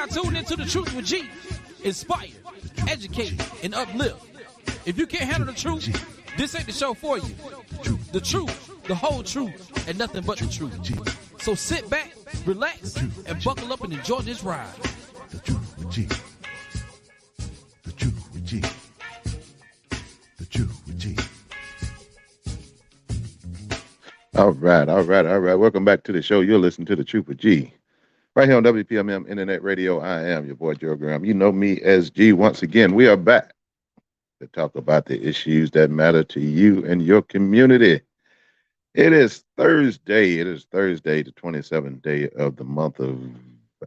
now tuned into The Truth with G. Inspire, educate, and uplift. If you can't handle the truth, this ain't the show for you. The truth, the whole truth, and nothing but the truth. So sit back, relax, and buckle up and enjoy this ride. The Truth with G. The Truth with G. The Truth with G. All right. Welcome back to the show. You're listening to The Truth with G. Right here on WPMM Internet Radio. I am your boy, Joe Graham. You know me as G. Once again, we are back to talk about the issues that matter to you and your community. It is Thursday. The 27th day of the month of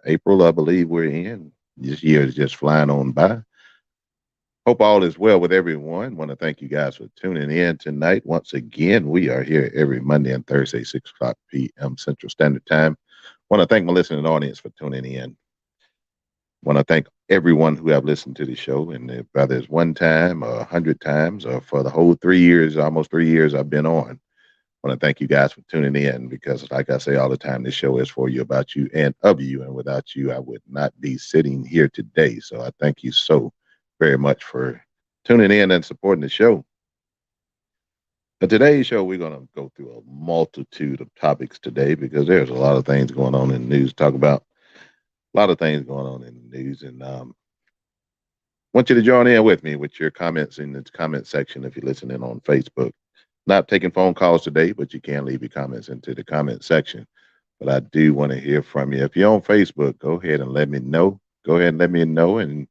April, I believe we're in. This year is just flying on by. Hope all is well with everyone. Want to thank you guys for tuning in tonight. Once again, we are here every Monday and Thursday, 6 o'clock p.m. Central Standard Time. Want to thank my listening audience for tuning in. Want to thank everyone who have listened to the show, and whether it's one time or 100 times or for the whole 3 years, almost 3 years I've been on. Want to thank you guys for tuning in because, like I say all the time, this show is for you, about you, and of you. And without you, I would not be sitting here today. So I thank you so very much for tuning in and supporting the show. But today's show, we're going to go through a multitude of topics today because there's a lot of things going on in the news. Talk about a lot of things going on in the news, and want you to join in with me with your comments in the comment section if you're listening on Facebook. Not taking phone calls today, but you can leave your comments into the comment section. But I do want to hear from you. If you're on Facebook, go ahead and let me know. Go ahead and let me know, and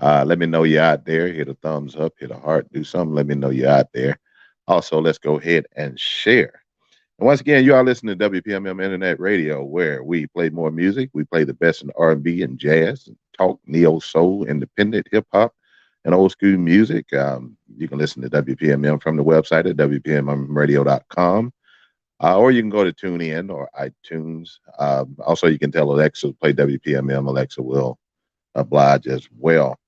let me know you're out there. Hit a thumbs up, hit a heart, do something. Let me know you're out there. Also, let's go ahead and share. And once again, you are listening to WPMM Internet Radio, where we play more music. We play the best in R&B and jazz, talk, neo soul, independent hip hop, and old school music. You can listen to WPMM from the website at WPMMradio.com. Or you can go to TuneIn or iTunes. Also, you can tell Alexa to play WPMM. Alexa will oblige as well.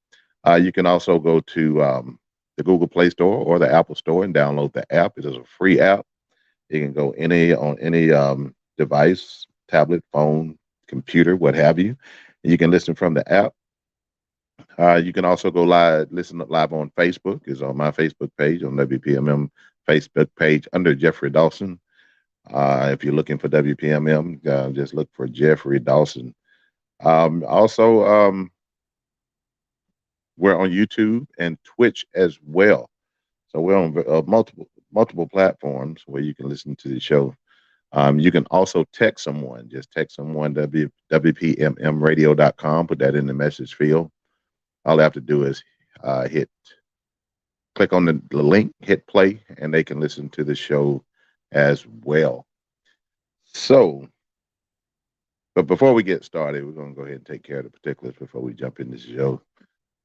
You can also go to the Google Play Store or the Apple Store and download the app. It is a free app. You can go on any device, tablet, phone, computer, what have you. And you can listen from the app. You can also go listen live on Facebook. It's on my Facebook page, on WPMM Facebook page under Jeffrey Dawson. If you're looking for WPMM, just look for Jeffrey Dawson. Also, we're on YouTube and Twitch as well. So we're on multiple platforms where you can listen to the show. You can also text someone. Just text someone, WPMMradio.com. Put that in the message field. All they have to do is click on the link, hit play, and they can listen to the show as well. So, but before we get started, we're going to go ahead and take care of the particulars before we jump into the show.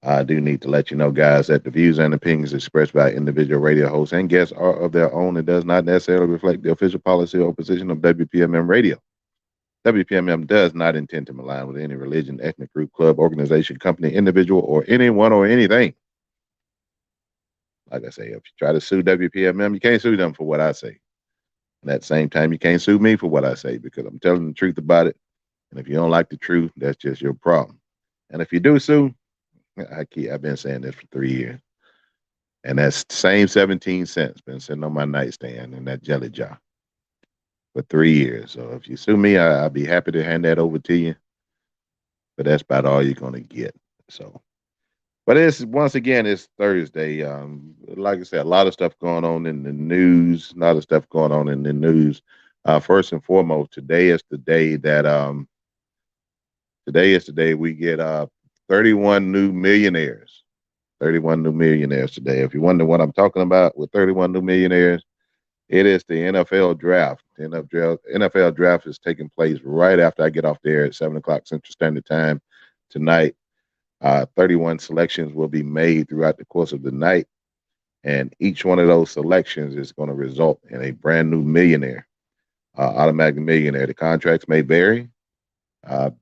I do need to let you know, guys, that the views and opinions expressed by individual radio hosts and guests are of their own and does not necessarily reflect the official policy or position of WPMM Radio. WPMM does not intend to malign with any religion, ethnic group, club, organization, company, individual, or anyone or anything. Like I say, if you try to sue WPMM, you can't sue them for what I say. And at the same time, you can't sue me for what I say because I'm telling the truth about it. And if you don't like the truth, that's just your problem. And if you do sue, I've been saying this for 3 years. And that's the same 17 cents been sitting on my nightstand in that jelly jar for 3 years. So if you sue me, I'll be happy to hand that over to you. But that's about all you're going to get. So, but once again, it's Thursday. Like I said, a lot of stuff going on in the news. First and foremost, today is the day that we get 31 new millionaires. 31 new millionaires today. If you wonder what I'm talking about with 31 new millionaires, it is the NFL draft. The NFL draft is taking place right after I get off there at 7 o'clock Central Standard Time tonight. 31 selections will be made throughout the course of the night, and each one of those selections is going to result in a brand new millionaire, automatic millionaire. The contracts may vary, but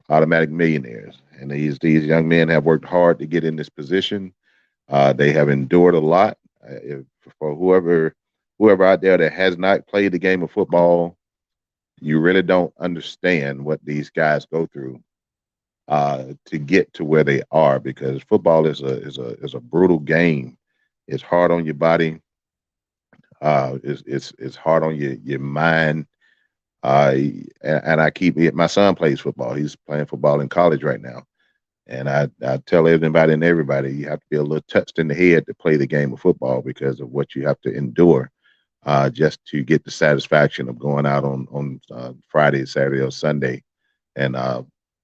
automatic millionaires. And these young men have worked hard to get in this position. They have endured a lot. For whoever out there that has not played the game of football, you really don't understand what these guys go through to get to where they are, because football is a brutal game. It's hard on your body. It's hard on your mind. And I keep it. My son plays football. He's playing football in college right now. And I tell everybody and everybody, you have to be a little touched in the head to play the game of football because of what you have to endure just to get the satisfaction of going out on Friday, Saturday, or Sunday and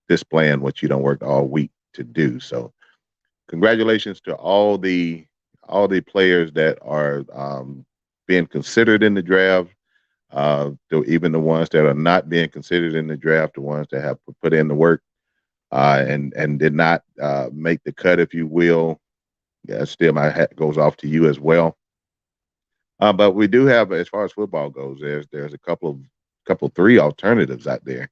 displaying what you don't work all week to do. So congratulations to all the players that are being considered in the draft. Even the ones that are not being considered in the draft, the ones that have put in the work and did not make the cut, if you will. Yeah, still my hat goes off to you as well. But we do have, as far as football goes, there's a couple three alternatives out there,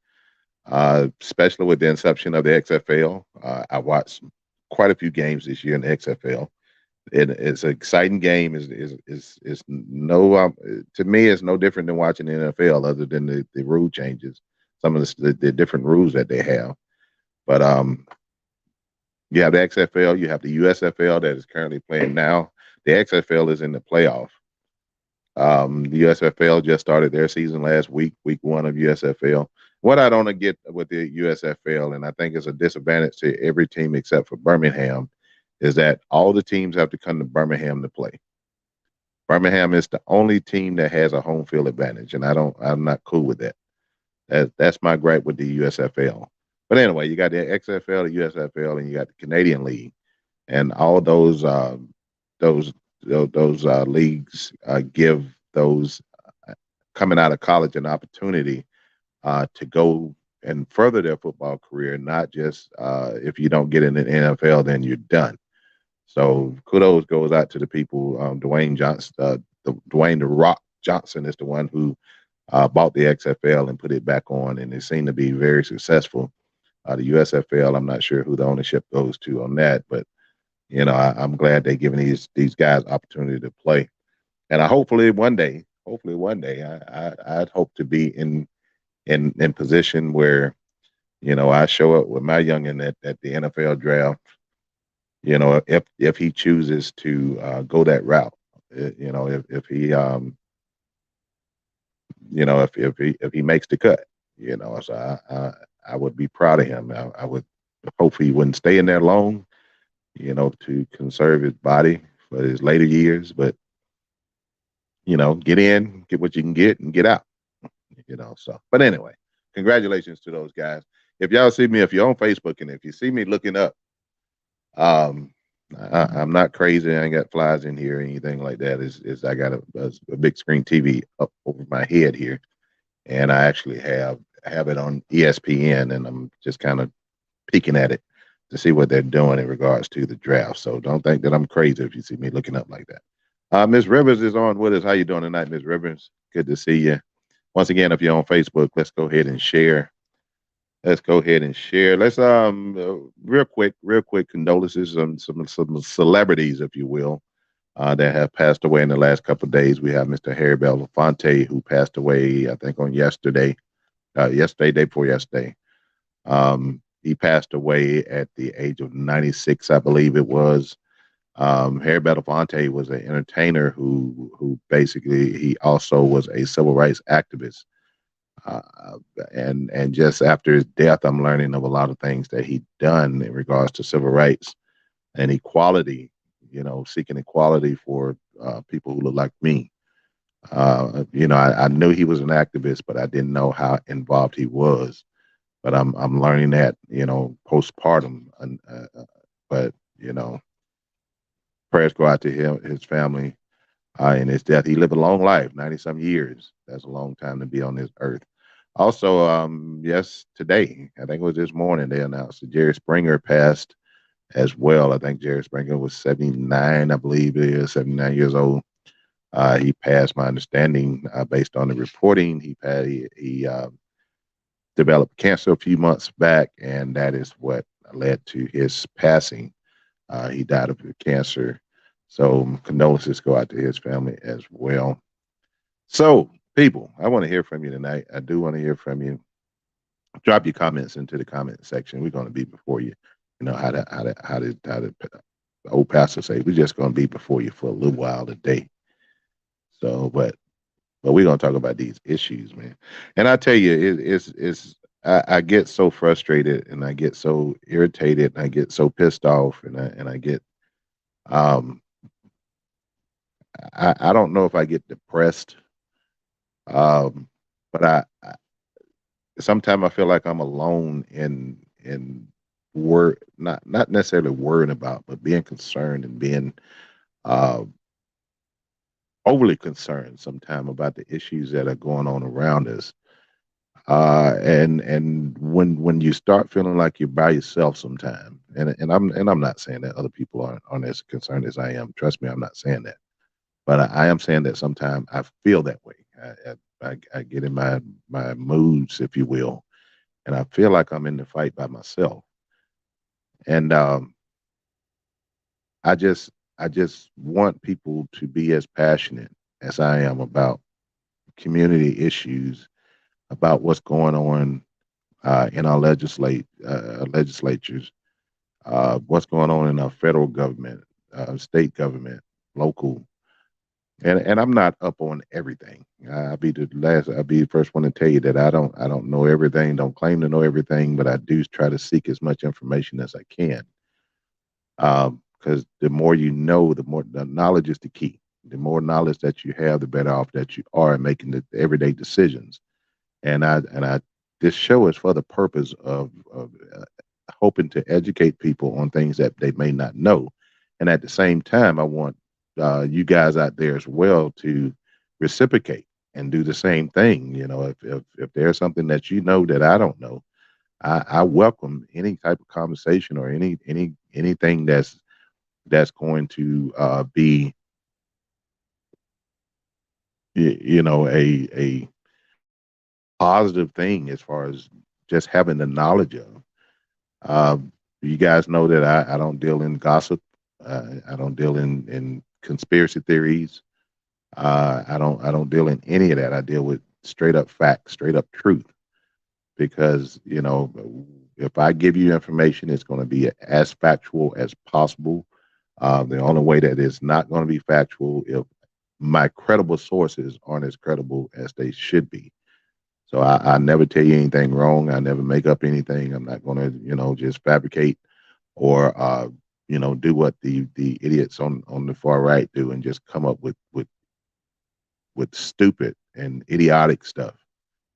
especially with the inception of the XFL. I watched quite a few games this year in the XFL. It's an exciting game. Is no to me, it's no different than watching the NFL, other than the rule changes, some of the different rules that they have. But you have the XFL, you have the USFL that is currently playing now. The XFL is in the playoff. The USFL just started their season last week, week one of USFL. What I don't get with the USFL, and I think it's a disadvantage to every team except for Birmingham, is that all the teams have to come to Birmingham to play. Birmingham is the only team that has a home field advantage, and I'm not cool with that. That's my gripe with the USFL. But anyway, you got the XFL, the USFL, and you got the Canadian League, and all those leagues give those coming out of college an opportunity to go and further their football career, not just if you don't get in the NFL, then you're done. So kudos goes out to the people. Dwayne Johnson, Dwayne the Rock Johnson is the one who bought the XFL and put it back on, and it seemed to be very successful. The USFL, I'm not sure who the ownership goes to on that, but I'm glad they're giving these guys opportunity to play. And hopefully one day, I'd hope to be in position where I show up with my youngin at the NFL draft. If he chooses to go that route, if he if he makes the cut, so I would be proud of him. I would hope he wouldn't stay in there long, to conserve his body for his later years, but get in, get what you can get, and get out. So. But anyway, congratulations to those guys. If y'all see me, if you're on Facebook and if you see me looking up, I'm not crazy. I ain't got flies in here or anything like that. Is I got a big screen TV up over my head here, and I actually have it on ESPN, and I'm just kind of peeking at it to see what they're doing in regards to the draft. So don't think that I'm crazy if you see me looking up like that. Ms. Rivers is on with us. How you doing tonight, Ms. Rivers? Good to see you. Once again, if you're on Facebook, let's go ahead and share. Let's real quick condolences on some celebrities, if you will, that have passed away in the last couple of days. We have Mr. Harry Belafonte, who passed away, I think, on day before yesterday. He passed away at the age of 96, I believe it was. Harry Belafonte was an entertainer who basically, he also was a civil rights activist. And just after his death, I'm learning of a lot of things that he'd done in regards to civil rights and equality, seeking equality for people who look like me. I knew he was an activist, but I didn't know how involved he was. But I'm learning that, postpartum. But prayers go out to him, his family, in his death. He lived a long life, 90-some years. That's a long time to be on this earth. Also, today, I think it was this morning, they announced that Jerry Springer passed as well. I think Jerry Springer was 79, I believe it is, 79 years old. He passed, my understanding, based on the reporting. He developed cancer a few months back, and that is what led to his passing. He died of cancer. So condolences go out to his family as well. So people, I want to hear from you tonight. I do want to hear from you. Drop your comments into the comment section. We're going to be before you. You know how the old pastor say, we're just going to be before you for a little while today. So, but we're gonna talk about these issues, man. And I tell you, it's I get so frustrated and I get so irritated and I get so pissed off and I get um I don't know if I get depressed, um, but I sometimes I feel like I'm alone in not necessarily worrying about, but being concerned and being uh, overly concerned sometimes about the issues that are going on around us. And when you start feeling like you're by yourself sometime, and I'm not saying that other people aren't as concerned as I am. Trust me, I'm not saying that. But I am saying that sometimes I feel that way. I get in my moods, if you will, and I feel like I'm in the fight by myself. And I just I just want people to be as passionate as I am about community issues, about what's going on in our legislatures, what's going on in our federal government, state government, local. And I'm not up on everything. I'll be the first one to tell you that I don't know everything, don't claim to know everything, but I do try to seek as much information as I can. Because the more you know, the more the knowledge is the key. The more knowledge that you have, the better off that you are in making the everyday decisions. And I this show is for the purpose of hoping to educate people on things that they may not know, and at the same time, I want you guys out there as well to reciprocate and do the same thing. You know, if there's something that you know that I don't know, I welcome any type of conversation or anything that's going to be you know a positive thing as far as just having the knowledge of. You guys know that I don't deal in gossip. I don't deal in conspiracy theories. I don't deal in any of that. I deal with straight up facts, straight up truth. Because if I give you information, it's going to be as factual as possible. The only way that it's not going to be factual if my credible sources aren't as credible as they should be. So I never tell you anything wrong. I never make up anything. I'm not going to, just fabricate or, do what the idiots on the far right do and just come up with stupid and idiotic stuff.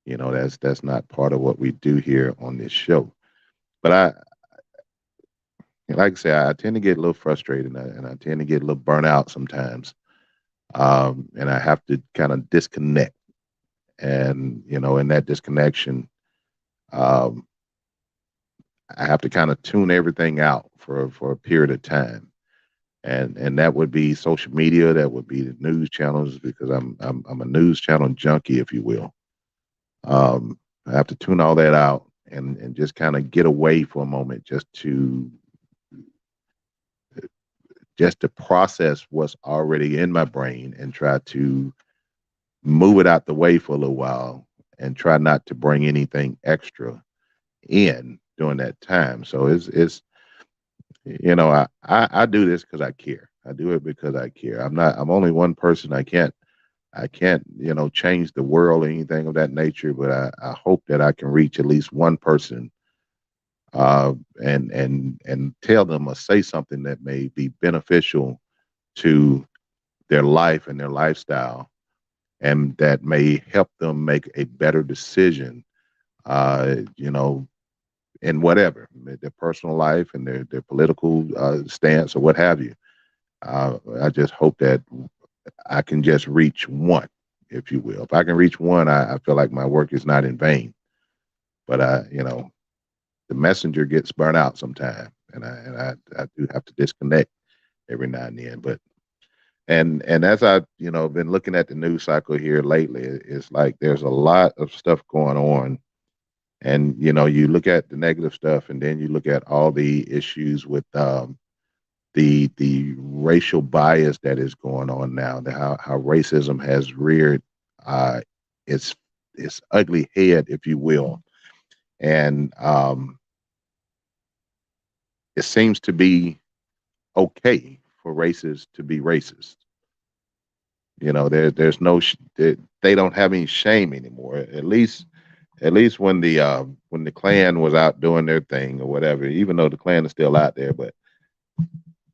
That's not part of what we do here on this show. But like I say, I tend to get a little frustrated and I tend to get a little burnt out sometimes. And I have to kind of disconnect. And, in that disconnection, um, I have to kind of tune everything out for a period of time. And that would be social media, that would be the news channels, because I'm a news channel junkie, if you will. I have to tune all that out and just kind of get away for a moment just to process what's already in my brain and try to move it out the way for a little while and try not to bring anything extra in during that time. So I do this because I care. I do it because I care. I'm only one person. I can't change the world or anything of that nature, but I hope that I can reach at least one person and tell them or say something that may be beneficial to their life and their lifestyle, and that may help them make a better decision, in whatever their personal life and their political stance or what have you. I just hope that I can just reach one, if you will. If I can reach one, I feel like my work is not in vain. But the messenger gets burnt out sometime, and I do have to disconnect every now and then. But and as I been looking at the news cycle here lately, it's like there's a lot of stuff going on, and you look at the negative stuff, and then you look at all the issues with the racial bias that is going on now, how racism has reared uh, its ugly head, if you will. And it seems to be okay for racists to be racist. There's no they don't have any shame anymore. At least when the Klan was out doing their thing or whatever. Even though the Klan is still out there, but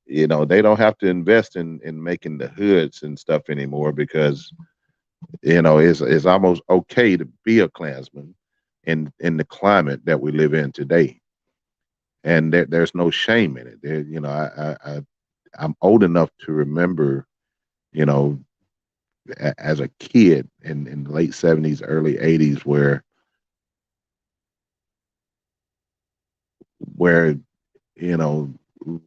they don't have to invest in making the hoods and stuff anymore because it's almost okay to be a Klansman in the climate that we live in today, and there's no shame in it. I'm old enough to remember, you know, as a kid in the late '70s, early '80s, where you know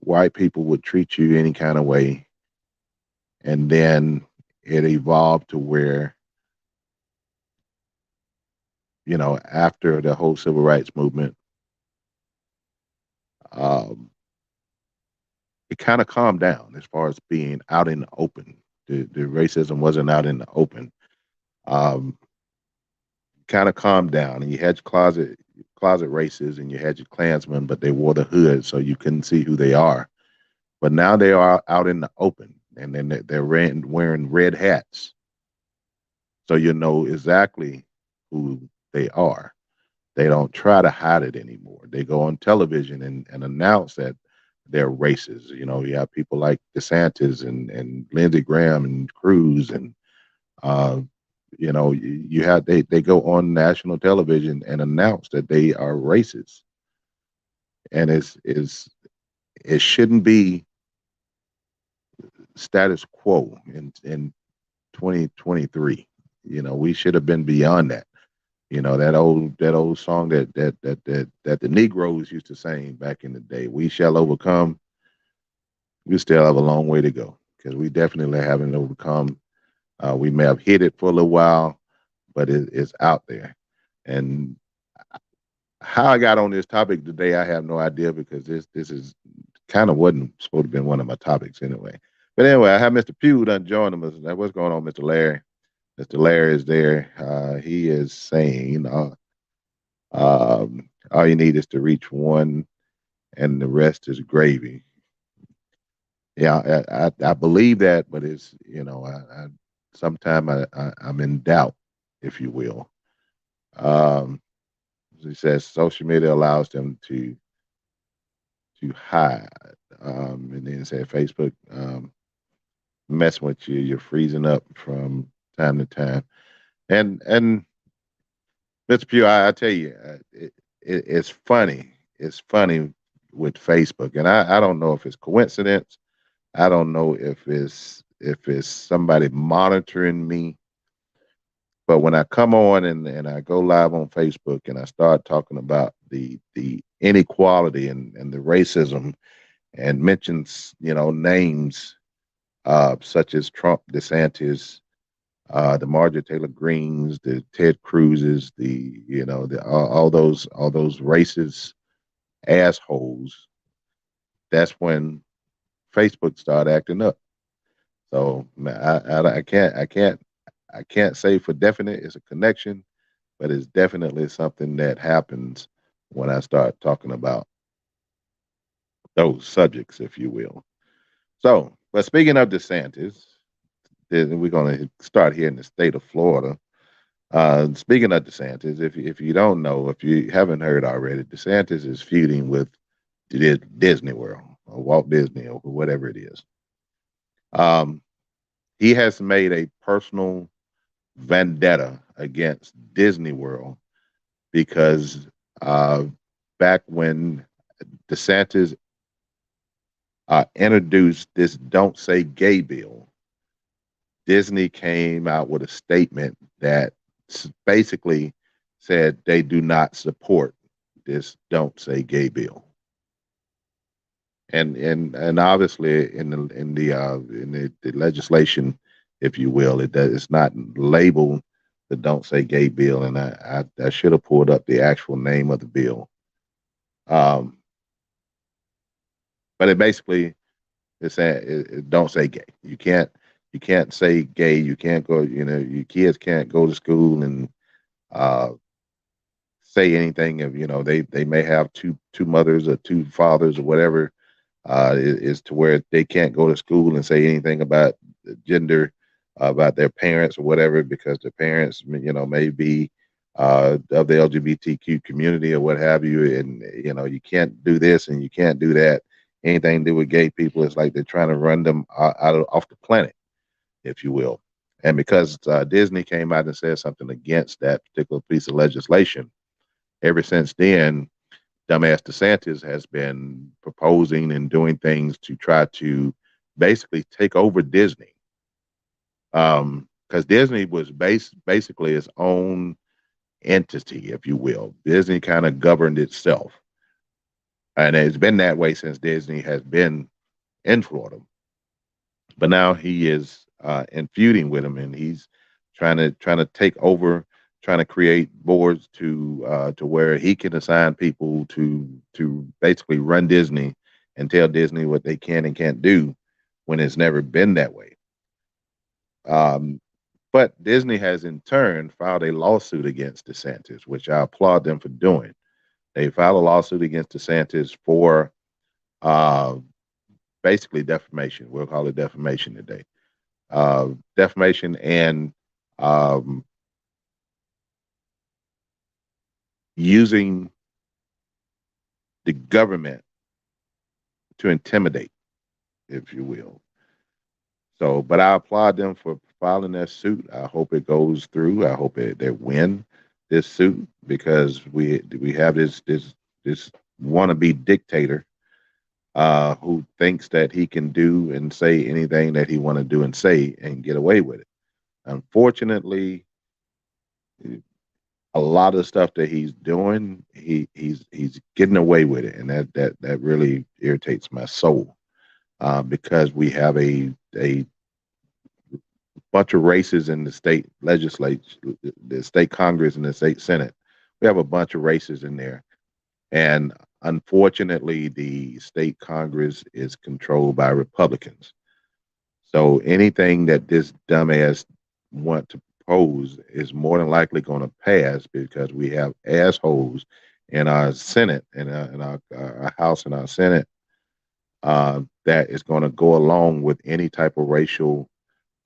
white people would treat you any kind of way, and then it evolved to where after the whole civil rights movement, um, it kind of calmed down as far as being out in the open. The racism wasn't out in the open. Um, kind of calmed down, and you had your closet races, and you had your Klansmen, but they wore the hood so you couldn't see who they are. But now they are out in the open, and then they're wearing red hats, so you know exactly who they are. They don't try to hide it anymore. They go on television and announce that they're racist. You have people like DeSantis and Lindsey Graham and Cruz and uh, you have they go on national television and announce that they are racist, and it shouldn't be status quo in 2023. We should have been beyond that. That old song that the Negroes used to sing back in the day, "We shall overcome." We still have a long way to go because we definitely haven't overcome. We may have hit it for a little while, but it's out there. And how I got on this topic today, I have no idea because this is kind of wasn't supposed to be one of my topics anyway. But anyway, I have Mr. Pugh done joining us. What's going on, Mr. Larry? Mr. Larry is there. He is saying, all you need is to reach one, and the rest is gravy. Yeah, I believe that, but it's sometimes I'm in doubt, if you will. Um, he says social media allows them to hide, and then say Facebook messing with you, you're freezing up from time to time, and Mr. Pugh, I tell you, it's funny. It's funny with Facebook, and I don't know if it's coincidence. I don't know if it's somebody monitoring me. But when I come on and I go live on Facebook and I start talking about the inequality and the racism and mentions names such as Trump, DeSantis, the Marjorie Taylor Greens, the Ted Cruzes, all those racist assholes, that's when Facebook started acting up. So I can't say for definite it's a connection, but it's definitely something that happens when I start talking about those subjects, if you will. So, but speaking of DeSantis, we're going to start here in the state of Florida. Speaking of DeSantis, if you don't know, if you haven't heard already, DeSantis is feuding with Disney World or Walt Disney or whatever it is. Um, he has made a personal vendetta against Disney World because back when DeSantis introduced this "Don't Say Gay" bill, Disney came out with a statement that basically said they do not support this "Don't Say Gay" bill. And obviously in the legislation, if you will, it's not labeled the "Don't Say Gay" bill, and I should have pulled up the actual name of the bill. Um, but it basically it "Don't say gay." You can't You can't say gay. You can't go. Your kids can't go to school and uh, say anything of they may have two mothers or two fathers or whatever is to where they can't go to school and say anything about the gender, about their parents or whatever, because their parents, may be of the LGBTQ community or what have you. And, you can't do this and you can't do that. Anything to do with gay people, it's like they're trying to run them off the planet, if you will. And because Disney came out and said something against that particular piece of legislation, ever since then, dumbass DeSantis has been proposing and doing things to try to basically take over Disney. Because Disney was basically its own entity, if you will. Disney kind of governed itself. And it's been that way since Disney has been in Florida. But now he is feuding with him, and he's trying to take over, trying to create boards to where he can assign people to basically run Disney and tell Disney what they can and can't do when it's never been that way. But Disney has in turn filed a lawsuit against DeSantis, which I applaud them for doing. They filed a lawsuit against DeSantis for basically defamation. We'll call it defamation today. Defamation and using the government to intimidate, if you will. So, but I applaud them for filing that suit. I hope it goes through. I hope they win this suit, because we have this wannabe dictator who thinks that he can do and say anything that he want to do and say and get away with it. Unfortunately, a lot of the stuff that he's doing, he's getting away with it, and that really irritates my soul, because we have a bunch of races in the state legislature, the state Congress, and the state Senate. We have a bunch of races in there, and unfortunately, the state Congress is controlled by Republicans. So anything that this dumbass want to propose is more than likely going to pass, because we have assholes in our Senate and in our House and our Senate that is going to go along with any type of racial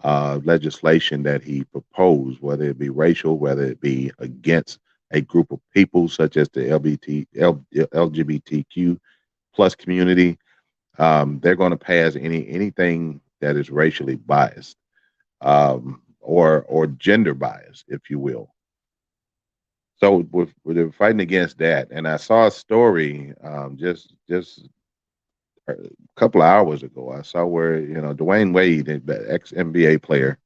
legislation that he proposed, whether it be racial, whether it be against a group of people such as the LGBTQ plus community. They're going to pass anything that is racially biased or gender biased, if you will. So we're fighting against that. And I saw a story just a couple of hours ago. I saw where Dwayne Wade, the ex NBA player,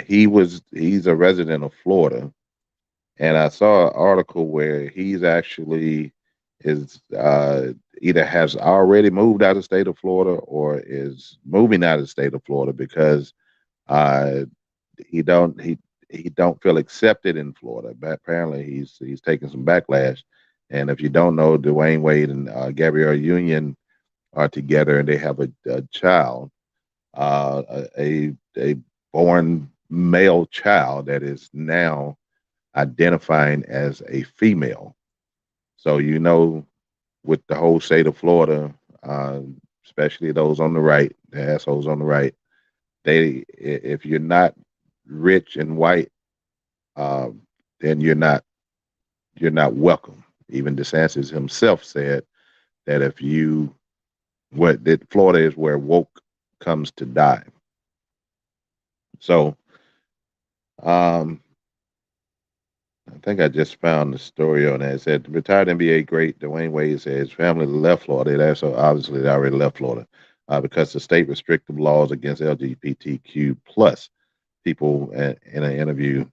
he's a resident of Florida, and I saw an article where he's actually is either has already moved out of the state of Florida or is moving out of the state of Florida because he don't feel accepted in Florida. But apparently he's taking some backlash. And if you don't know, Dwayne Wade and Gabrielle Union are together, and they have a child, a born male child that is now identifying as a female. So with the whole state of Florida, especially those on the right, the assholes on the right, if you're not rich and white, then you're not welcome. Even DeSantis himself said that that Florida is where woke comes to die. So, I think I just found the story on that. It said retired NBA great Dwayne Wade said his family left Florida. That's obviously they already left Florida because the state restrictive laws against LGBTQ plus people. In an interview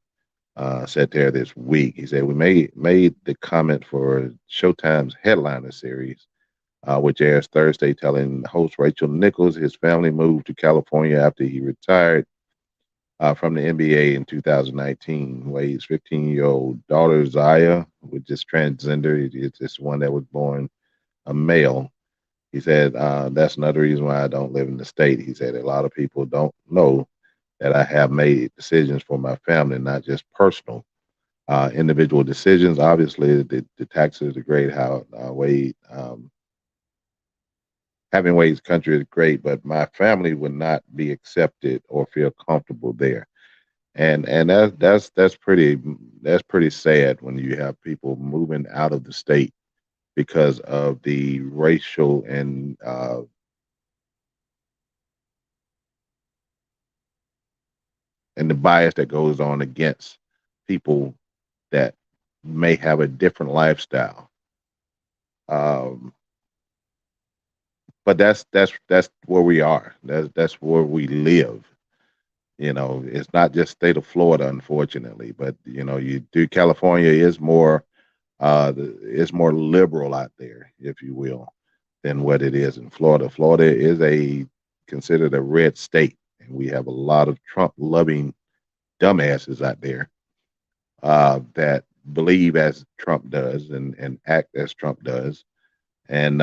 said there this week, he said we made the comment for Showtime's Headliner series, which airs Thursday, telling host Rachel Nichols his family moved to California after he retired from the NBA in 2019. Wade's 15-year-old daughter, Zaya, which is transgender, it's one that was born a male, He said, that's another reason why I don't live in the state. He said, a lot of people don't know that I have made decisions for my family, not just personal, individual decisions. Obviously, the taxes are great. How Wade, having Wade's country is great, but my family would not be accepted or feel comfortable there. And that's pretty sad when you have people moving out of the state because of the racial and the bias that goes on against people that may have a different lifestyle. Um, but that's where we are. That's where we live. It's not just state of Florida, unfortunately, but you do California is more it's more liberal out there, if you will, than what it is in Florida. Florida is a considered a red state, and we have a lot of Trump loving dumbasses out there that believe as Trump does and act as Trump does. And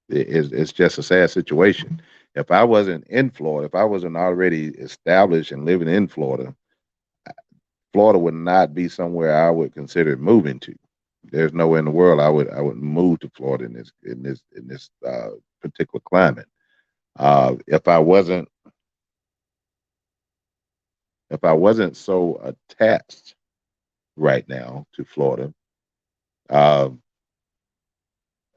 it's just a sad situation. If I wasn't in Florida, if I wasn't already established and living in Florida, Florida would not be somewhere I would consider moving to. There's nowhere in the world I would move to Florida in this particular climate. If I wasn't so attached right now to Florida, uh,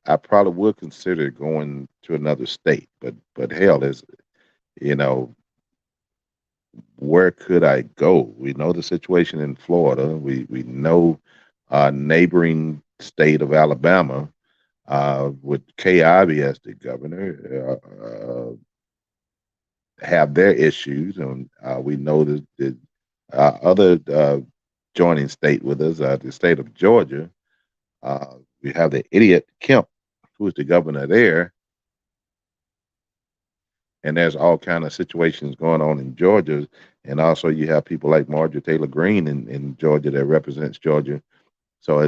I probably would consider going to another state. But hell, is you know where could I go? We know the situation in Florida. We know neighboring state of Alabama with Kay Ivey as the governor have their issues, and we know that the other joining state with us, the state of Georgia. We have the idiot Kemp, who's the governor there, and there's all kind of situations going on in Georgia, and also you have people like Marjorie Taylor Greene in Georgia that represents Georgia. So,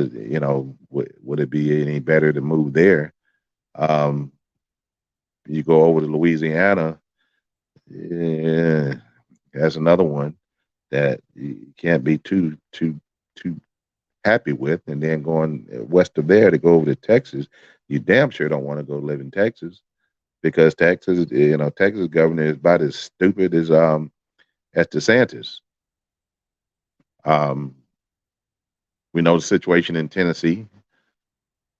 would it be any better to move there? Um, you go over to Louisiana, yeah, that's another one that you can't be too happy with. And then going west of there to go over to Texas, you damn sure don't want to go live in Texas because Texas governor is about as stupid as DeSantis. Um, we know the situation in Tennessee.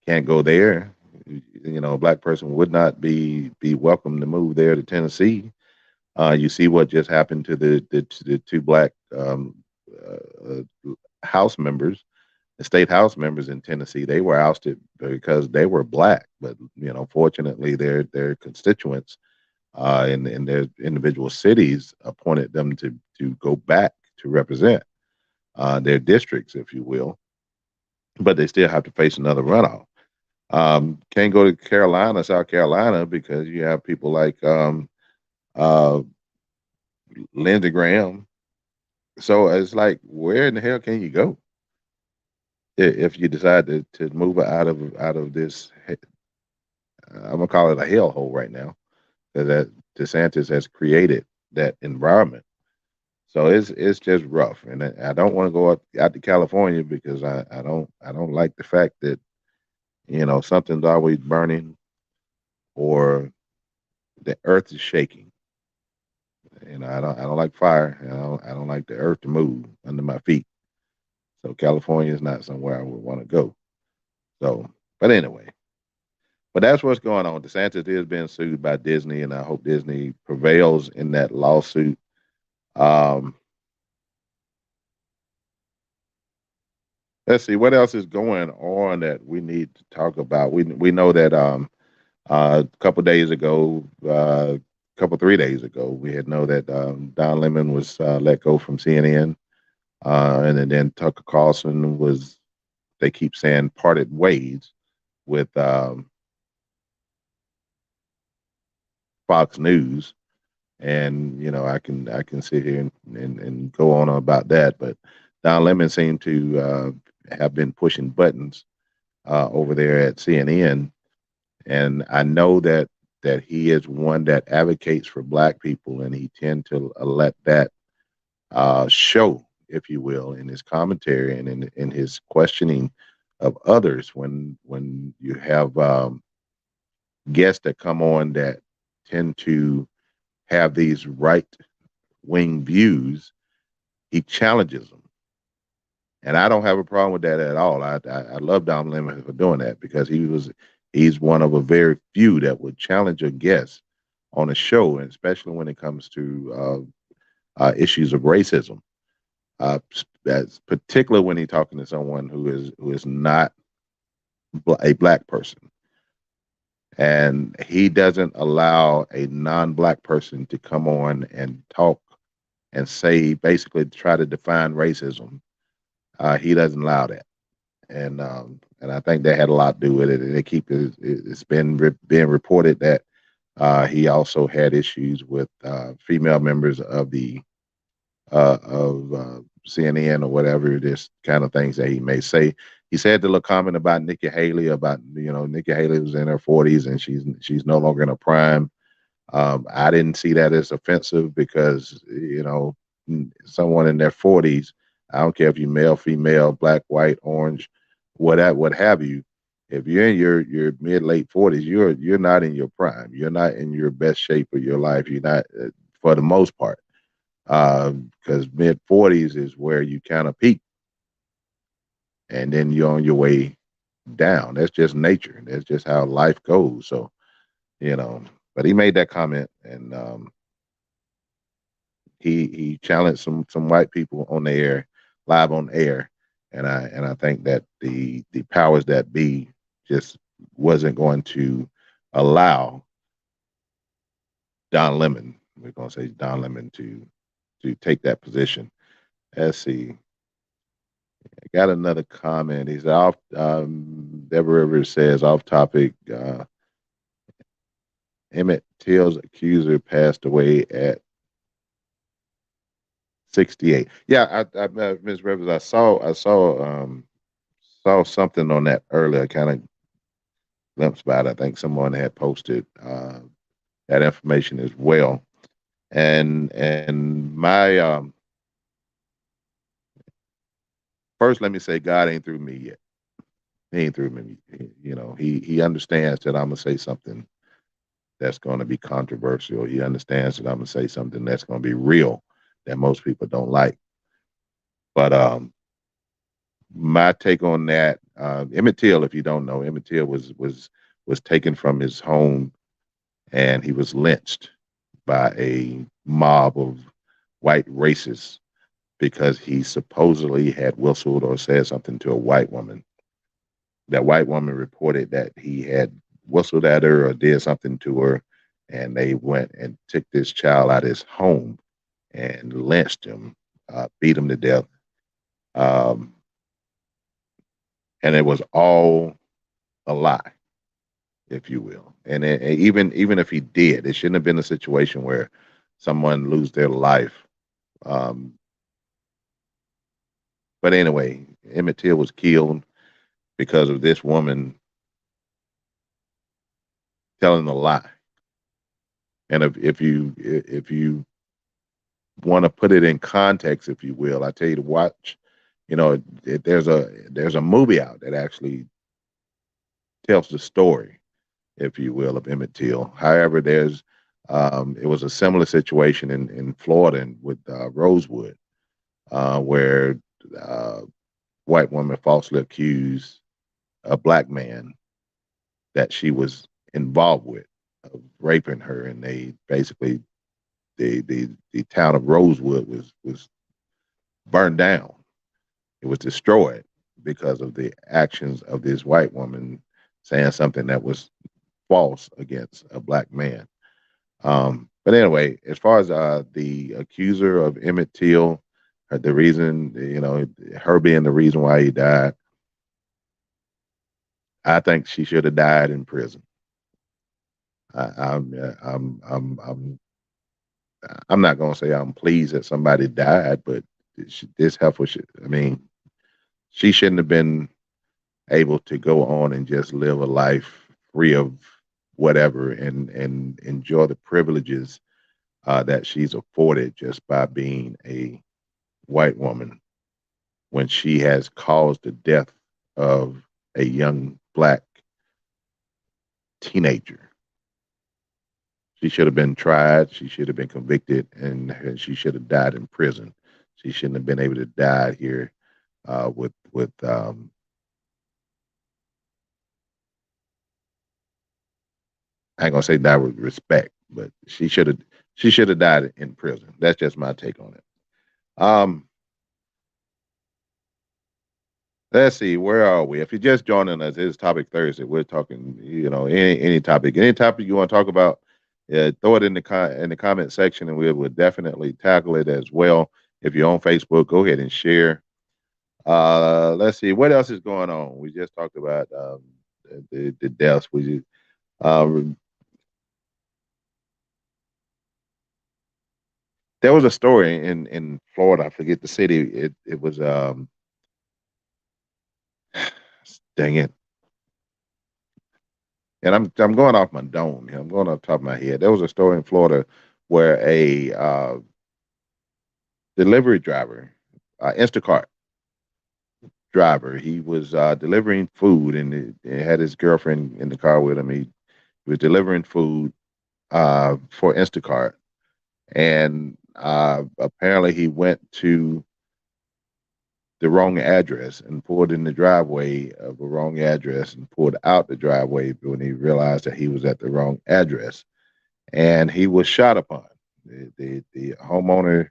Can't go there. A black person would not be welcome to move there to Tennessee. You see what just happened to the two black House members, the state House members in Tennessee. They were ousted because they were black, but fortunately, their constituents in their individual cities appointed them to go back to represent their districts, if you will. But they still have to face another runoff. Can't go to Carolina, South Carolina, because you have people like uh, Lindsey Graham. So it's like, where in the hell can you go if you decide to move out of this? I'm gonna call it a hellhole right now that DeSantis has created that environment. So it's just rough, and I don't want to go out to California because I don't like the fact that something's always burning or the earth is shaking. I don't like fire. I don't like the earth to move under my feet. So California is not somewhere I would want to go. So, but anyway, but that's what's going on. DeSantis is being sued by Disney, and I hope Disney prevails in that lawsuit. Um, let's see what else is going on that we need to talk about. We know that a couple days ago, couple 3 days ago, we had know that Don Lemon was let go from CNN, and then Tucker Carlson was. They keep saying parted ways with Fox News, and I can sit here and go on about that, but Don Lemon seemed to have been pushing buttons over there at CNN, and I know that he is one that advocates for Black people, and he tend to let that show, if you will, in his commentary and in his questioning of others. When you have guests that come on that tend to have these right wing views, he challenges them. And I don't have a problem with that at all. I love Don Lemon for doing that because he's one of a very few that would challenge a guest on a show, and especially when it comes to issues of racism. That's particular when he's talking to someone who is not a Black person, and he doesn't allow a non-Black person to come on and talk and say, basically try to define racism. He doesn't allow that, and I think that had a lot to do with it. And it's been being reported that he also had issues with female members of CNN or whatever. This kind of things that he may say. He said the little comment about Nikki Haley, about Nikki Haley was in her 40s and she's no longer in her prime. I didn't see that as offensive because someone in their 40s, I don't care if you're male, female, black, white, orange, what have you. If you're in your mid late 40s, you're not in your prime. You're not in your best shape of your life. You're not, for the most part, because mid 40s is where you kind of peak, and then you're on your way down. That's just nature. That's just how life goes. So, but he made that comment, and he challenged some white people on the air, live on air, and I think that the powers that be just wasn't going to allow Don Lemon. We're going to say Don Lemon to take that position. Let's see. I got another comment. He's off. Deborah Rivers says off topic. Emmett Till's accuser passed away at 68. Yeah, Ms. Rivers, I saw something on that earlier. Kind of glimpsed by it. I think someone had posted that information as well. And my first, let me say, God ain't through me yet. He ain't through me. He understands that I'm gonna say something that's going to be controversial. He understands that I'm gonna say something that's going to be real that most people don't like. But my take on that, Emmett Till, if you don't know, Emmett Till was taken from his home and he was lynched by a mob of white racists because he supposedly had whistled or said something to a white woman. That white woman reported that he had whistled at her or did something to her, and they went and took this child out of his home and lynched him, beat him to death. And it was all a lie, if you will. And even if he did, it shouldn't have been a situation where someone lose their life. But anyway, Emmett Till was killed because of this woman telling a lie. And if you want to put it in context, if you will, I tell you to watch. There's a movie out that actually tells the story, if you will, of Emmett Till. However, it was a similar situation in Florida with Rosewood, where white woman falsely accused a black man that she was involved with of raping her, and they basically the town of Rosewood was burned down. It was destroyed because of the actions of this white woman saying something that was false against a black man. But anyway, as far as the accuser of Emmett Till, the reason, her being the reason why he died, I think she should have died in prison. I'm not gonna say I'm pleased that somebody died, but this heifer should. I mean, she shouldn't have been able to go on and just live a life free of whatever and enjoy the privileges that she's afforded just by being a white woman when she has caused the death of a young black teenager. She should have been tried. She should have been convicted, and she should have died in prison. She shouldn't have been able to die here with I ain't gonna say die with respect, but she should have died in prison. That's just my take on it. Um, let's see, where are we? If you're just joining us, it's Topic Thursday. We're talking, any topic you want to talk about, throw it in the comment section, and we will definitely tackle it as well. If you're on Facebook, go ahead and share. Let's see what else is going on. We just talked about the deaths. Um, there was a story in Florida. I forget the city. It was dang it. And I'm going off my dome here. I'm going off the top of my head. There was a story in Florida where a delivery driver, Instacart driver, he was delivering food and he had his girlfriend in the car with him. He was delivering food for Instacart, and apparently he went to the wrong address and pulled in the driveway of the wrong address and pulled out the driveway when he realized that he was at the wrong address, and he was shot upon. The homeowner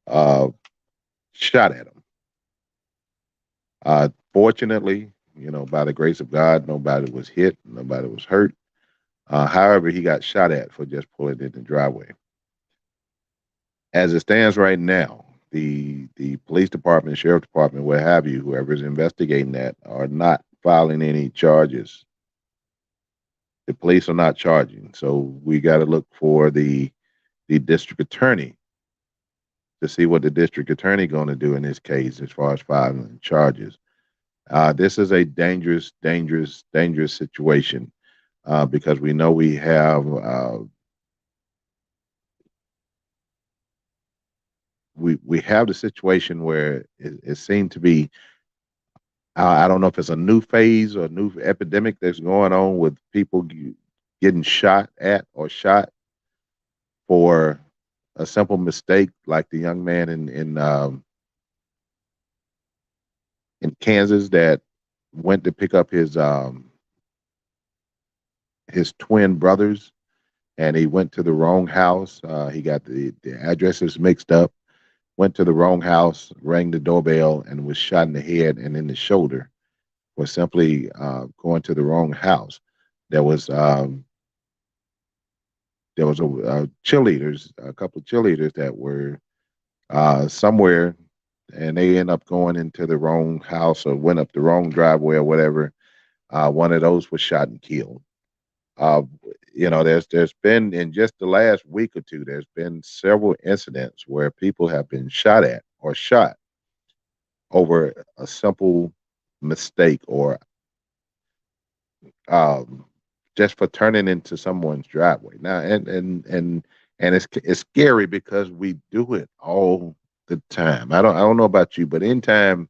uh, shot at him. Fortunately, by the grace of God, nobody was hit, nobody was hurt. However, he got shot at for just pulling in the driveway. As it stands right now, the police department, sheriff department, what have you, whoever's investigating that, are not filing any charges. The police are not charging, so we got to look for the district attorney to see what the district attorney going to do in this case as far as filing charges. This is a dangerous, dangerous, dangerous situation because we know we have we have the situation where it seemed to be. I don't know if it's a new phase or a new epidemic that's going on with people getting shot at or shot for a simple mistake, like the young man in Kansas that went to pick up his twin brothers, and he went to the wrong house. He got the addresses mixed up, went to the wrong house, rang the doorbell, and was shot in the head and in the shoulder for simply going to the wrong house. There was cheerleaders, a couple of cheerleaders that were somewhere, and they end up going into the wrong house or went up the wrong driveway or whatever. One of those was shot and killed. Uh, there's been in just the last week or two, there's been several incidents where people have been shot at or shot over a simple mistake or um, just for turning into someone's driveway. Now, and it's scary because we do it all the time. I don't know about you, but anytime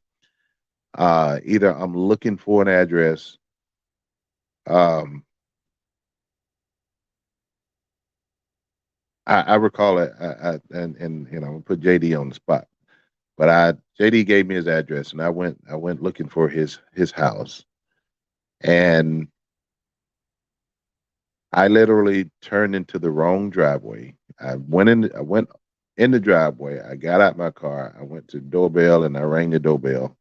either I'm looking for an address, um, I recall it, and put JD on the spot. But JD gave me his address, and I went looking for his house, and I literally turned into the wrong driveway. I went in the driveway. I got out my car. I went to the doorbell and I rang the doorbell.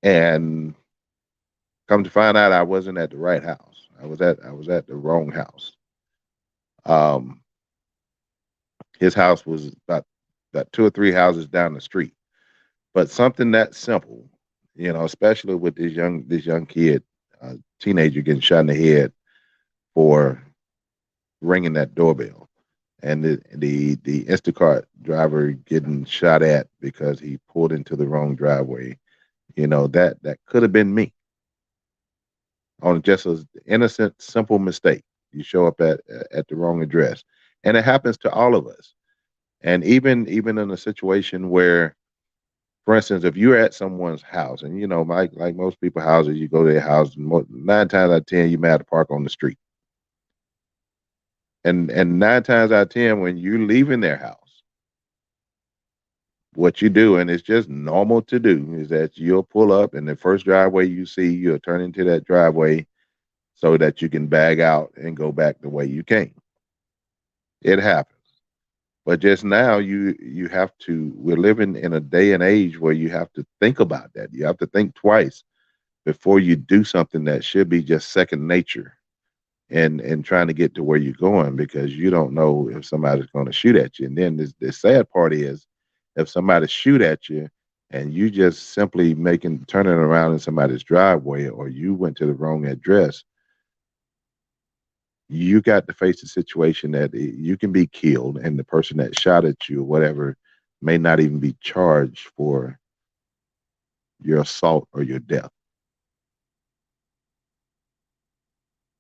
And come to find out, I wasn't at the right house. I was at the wrong house. Um, his house was about two or three houses down the street. But something that simple, especially with this young kid, teenager getting shot in the head for ringing that doorbell, and the Instacart driver getting shot at because he pulled into the wrong driveway. That could have been me on just an innocent, simple mistake. You show up at the wrong address, and it happens to all of us. And even in a situation where, for instance, if you're at someone's house, and like most people's houses, you go to their house, and 9 times out of 10, you might have to park on the street. And 9 times out of 10, when you're leaving their house, what you do, and it's just normal to do, is that you'll pull up, and the first driveway you see, you'll turn into that driveway so that you can bag out and go back the way you came. It happens. But just now, you have to. We're living in a day and age where you have to think about that. You have to think twice before you do something that should be just second nature, and trying to get to where you're going, because you don't know if somebody's going to shoot at you. And then the sad part is, if somebody shoot at you and you just simply turning around in somebody's driveway, or you went to the wrong address, you got to face the situation that you can be killed, and the person that shot at you or whatever may not even be charged for your assault or your death.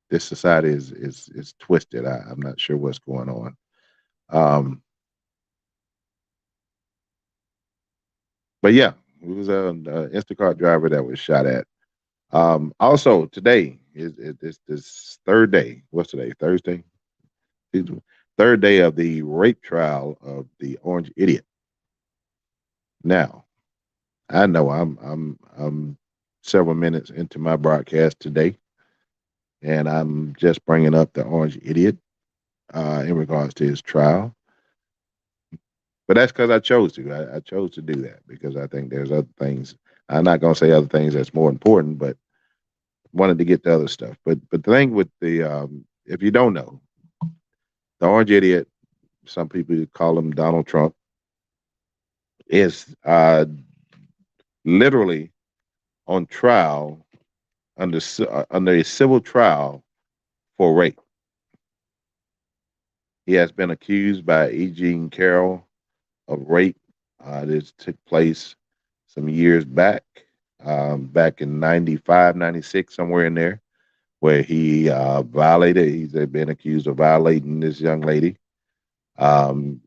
This society is twisted. I'm not sure what's going on. Um, but yeah, it was an Instacart driver that was shot at. Also, today is this third day. What's today? Thursday. Third day of the rape trial of the Orange Idiot. Now, I know I'm several minutes into my broadcast today, and I'm just bringing up the Orange Idiot in regards to his trial. But that's because I chose to. I chose to do that because I think there's other things. I'm not going to say other things that's more important, but wanted to get the other stuff. But the thing with if you don't know, the Orange Idiot, some people call him Donald Trump, is literally on trial under a civil trial for rape. He has been accused by E. Jean Carroll of rape. This took place some years back, back in 95, 96, somewhere in there, where he he's been accused of violating this young lady. After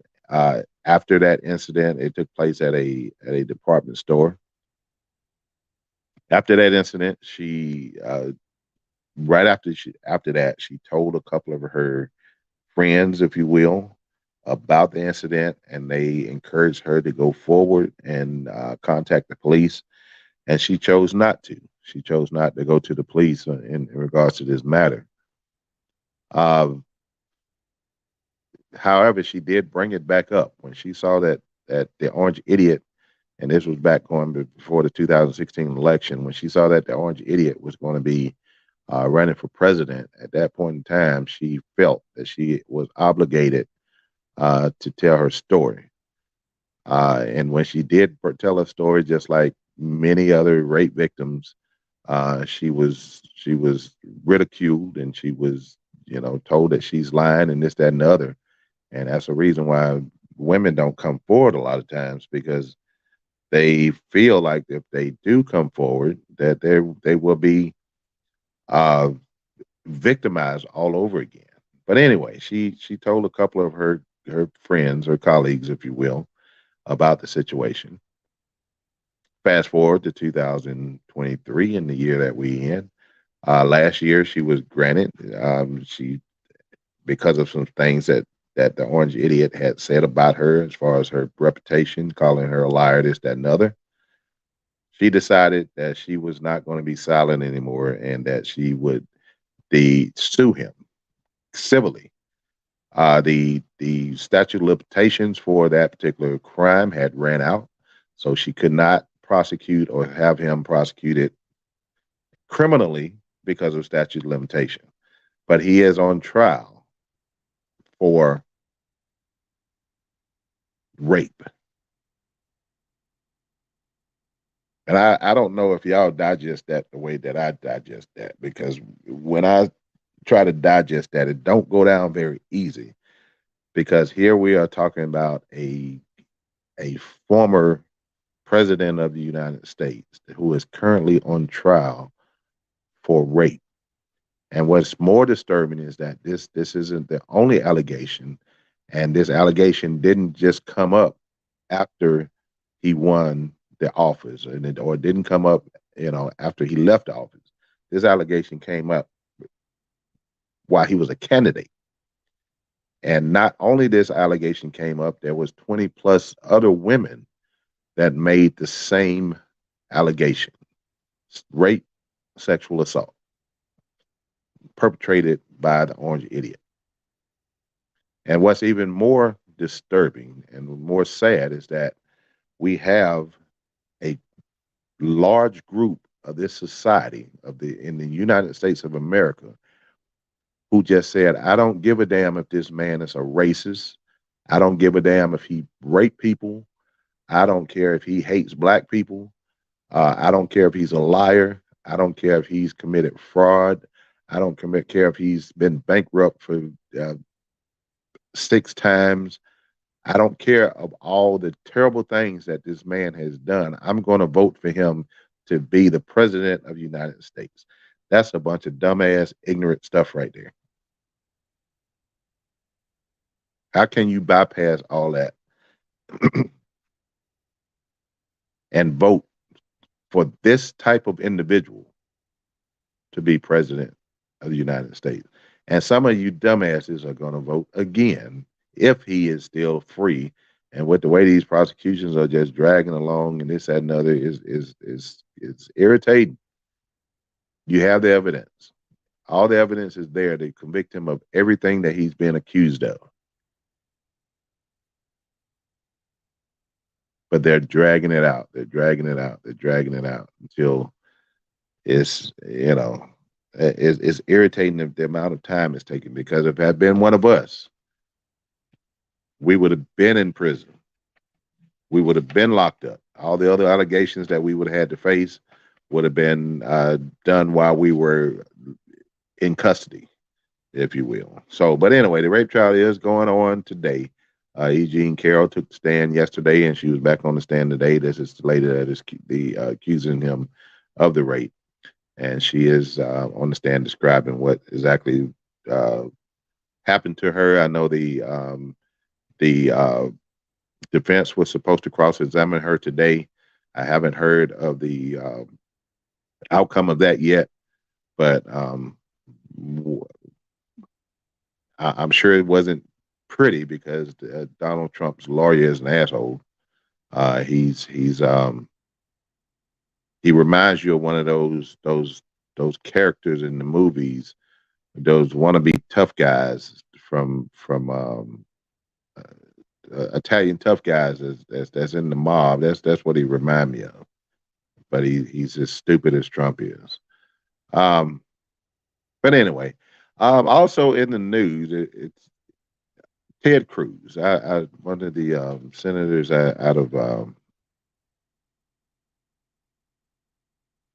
that incident, it took place at a department store. After that incident, she right after that, she told a couple of her friends, if you will, about the incident, and they encouraged her to go forward and contact the police. And she chose not to. She chose not to go to the police in regards to this matter. However, she did bring it back up when she saw that the Orange Idiot, and this was back going before the 2016 election, when she saw that the Orange Idiot was going to be running for president. At that point in time, she felt that she was obligated to tell her story. And when she did tell her story, just like many other rape victims, she was ridiculed, and she was told that she's lying and this, that, and the other. And that's the reason why women don't come forward a lot of times, because they feel like if they do come forward, that they will be victimized all over again. But anyway, she told a couple of her friends, her colleagues, if you will, about the situation. Fast forward to 2023, in the year that we in. Last year, she was granted. She Because of some things that the Orange Idiot had said about her, as far as her reputation, calling her a liar, this, that, and other. She decided that she was not going to be silent anymore, and that she would sue him civilly. The statute of limitations for that particular crime had ran out, so she could not prosecute or have him prosecuted criminally because of statute of limitation. But he is on trial for rape. And I don't know if y'all digest that the way that I digest that, because when I try to digest that, it don't go down very easy, because here we are talking about a former president of the United States who is currently on trial for rape. And what's more disturbing is that this isn't the only allegation, and this allegation didn't just come up after he won the office, or didn't come up, after he left the office. This allegation came up while he was a candidate. And not only this allegation came up, there was 20 plus other women that made the same allegation: rape, sexual assault, perpetrated by the Orange Idiot. And what's even more disturbing and more sad is that we have a large group of this society in the United States of America who just said, I don't give a damn if this man is a racist. I don't give a damn if he raped people. I don't care if he hates black people. I don't care if he's a liar. I don't care if he's committed fraud. I don't care if he's been bankrupt for 6 times. I don't care of all the terrible things that this man has done. I'm going to vote for him to be the president of the United States. That's a bunch of dumbass, ignorant stuff right there. How can you bypass all that and vote for this type of individual to be president of the United States? And some of you dumbasses are going to vote again if he is still free. And with the way these prosecutions are just dragging along and this, that, and other is irritating. You have the evidence. All the evidence is there to convict him of everything that he's been accused of. But they're dragging it out. They're dragging it out. They're dragging it out until it's irritating the amount of time it's taking. Because if it had been one of us, we would have been in prison. We would have been locked up. All the other allegations that we would have had to face would have been done while we were in custody, if you will. So, but anyway, the rape trial is going on today. E. Jean Carroll took the stand yesterday, and she was back on the stand today. This is the lady that is accusing him of the rape, and she is on the stand describing what exactly happened to her. I know the defense was supposed to cross-examine her today. I haven't heard of the outcome of that yet, but I'm sure it wasn't pretty because Donald Trump's lawyer is an asshole. He reminds you of one of those characters in the movies, those wannabe tough guys from Italian tough guys that's in the mob. That's what he remind me of. But he's as stupid as Trump is. But anyway, also in the news, it's Ted Cruz, one of the senators out of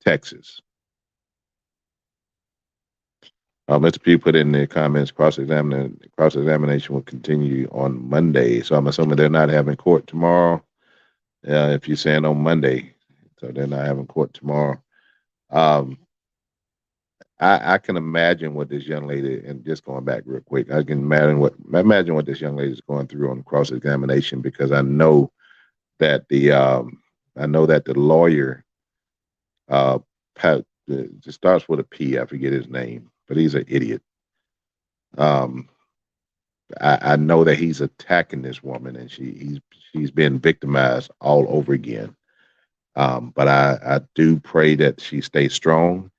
Texas. Mr. Pugh put in the comments, cross-examination will continue on Monday. So I'm assuming they're not having court tomorrow. If you're saying on Monday, so they're not having court tomorrow. I can imagine what this young lady, and just going back real quick, I can imagine what this young lady is going through on cross-examination, because I know that the lawyer it starts with a P. I forget his name, but he's an idiot. I know that he's attacking this woman, and she's been victimized all over again. But I do pray that she stays strong.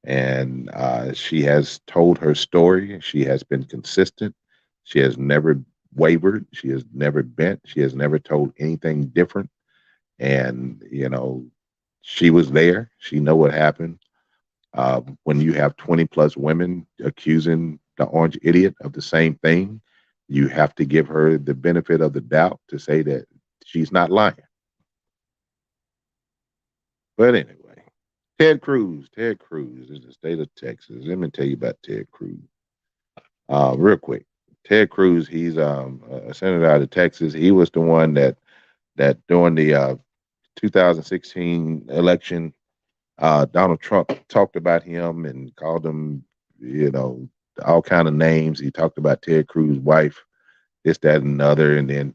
And she has told her story. She has been consistent. She has never wavered. She has never bent. She has never told anything different. And, she was there. She know what happened. When you have 20 plus women accusing the Orange Idiot of the same thing, you have to give her the benefit of the doubt to say that she's not lying. But anyway. Ted Cruz is the state of Texas. Let me tell you about Ted Cruz. Real quick. Ted Cruz, he's a senator out of Texas. He was the one that during the 2016 election, Donald Trump talked about him and called him, all kind of names. He talked about Ted Cruz's wife, this, that, and another. And then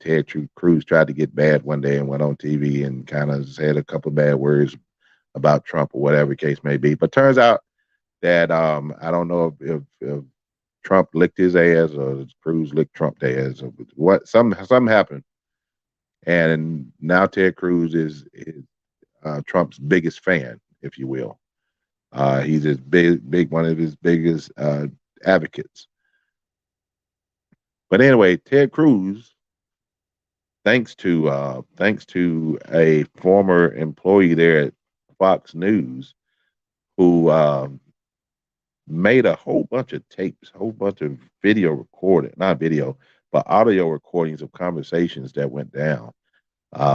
Cruz tried to get bad one day and went on TV and kind of said a couple of bad words about Trump or whatever the case may be. But turns out that I don't know if Trump licked his ass or Cruz licked Trump's ass or what. Something happened, and now Ted Cruz is Trump's biggest fan, if you will. He's his big one of his biggest advocates. But anyway, Ted Cruz, thanks to a former employee there at Fox News, who made a whole bunch of tapes, whole bunch of video recording, not video, but audio recordings of conversations that went down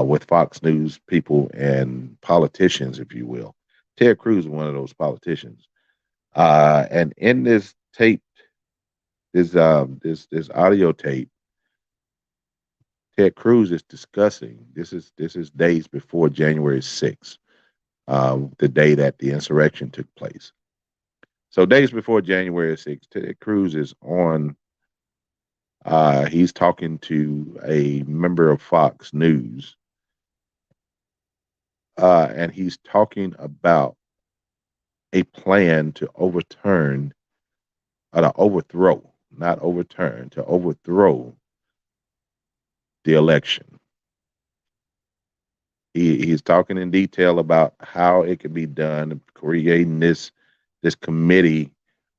with Fox News people and politicians, if you will. Ted Cruz is one of those politicians. And in this tape, this audio tape, Ted Cruz is discussing, this is days before January 6th, the day that the insurrection took place. So days before January 6th, Ted Cruz is on, he's talking to a member of Fox News, and he's talking about a plan to overthrow the election. He's talking in detail about how it could be done, creating this committee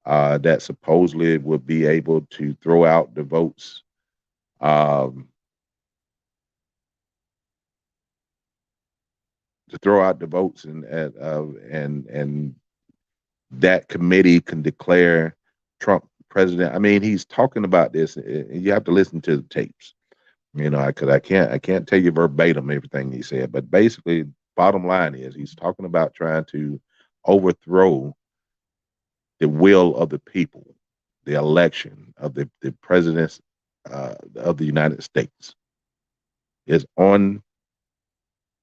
that supposedly would be able to throw out the votes. And that committee can declare Trump president. I mean, he's talking about this, and you have to listen to the tapes, because I can't tell you verbatim everything he said, but basically, bottom line is he's talking about trying to overthrow the will of the people, the election of the president of the United States. Is on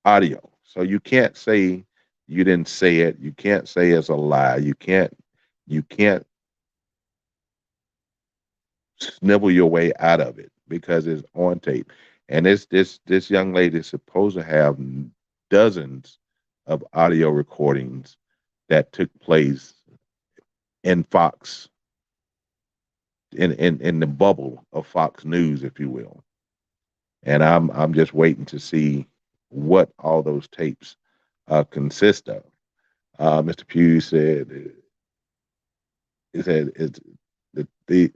audio, so you can't say you didn't say it. You can't say it's a lie. You can't snivel your way out of it because it's on tape. And this young lady is supposed to have dozens of audio recordings that took place in Fox, in the bubble of Fox News, if you will. And I'm just waiting to see what all those tapes consist of. Mr. Pugh said the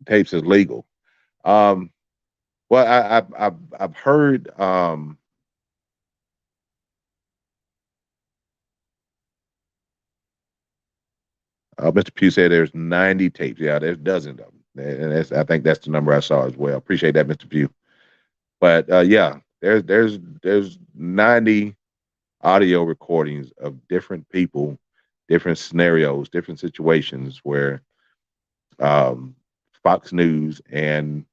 tapes is legal. Well, I've heard Mr. Pugh said there's 90 tapes. Yeah, there's dozens of them, and I think that's the number I saw as well. Appreciate that, Mr. Pugh. But yeah, there's 90 audio recordings of different people, different scenarios, different situations where Fox News and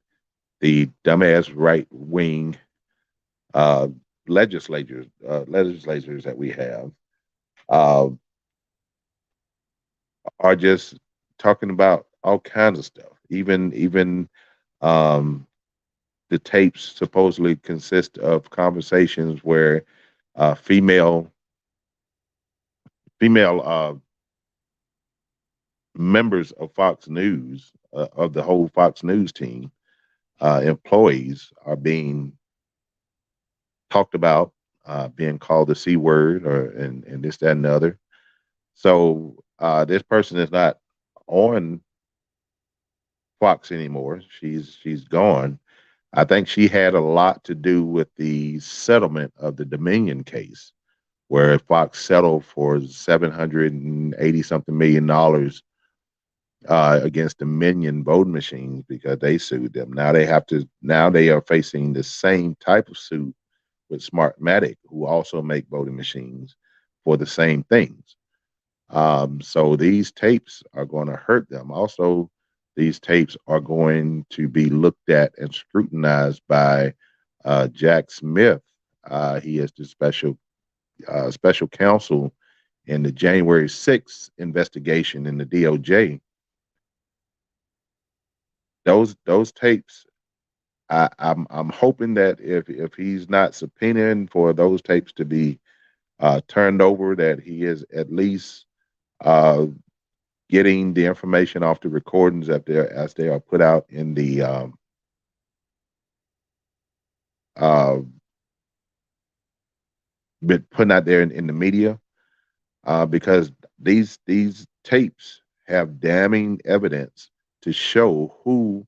the dumbass right wing legislators that we have are just talking about all kinds of stuff. Even the tapes supposedly consist of conversations where female members of Fox News, of the whole Fox News team, employees are being talked about, being called the C word and this, that, and the other. So this person is not on Fox anymore. She's gone. I think she had a lot to do with the settlement of the Dominion case, where Fox settled for $780 something million against Dominion voting machines because they sued them. Now they are facing the same type of suit with Smartmatic, who also make voting machines for the same things. So these tapes are going to hurt them. Also, these tapes are going to be looked at and scrutinized by Jack Smith, He is the special counsel in the January 6th investigation in the DOJ. Those tapes, I'm hoping that if he's not subpoenaing for those tapes to be turned over, that he is at least uh, getting the information off the recordings as they are put out in the putting out there in the media, because these tapes have damning evidence to show who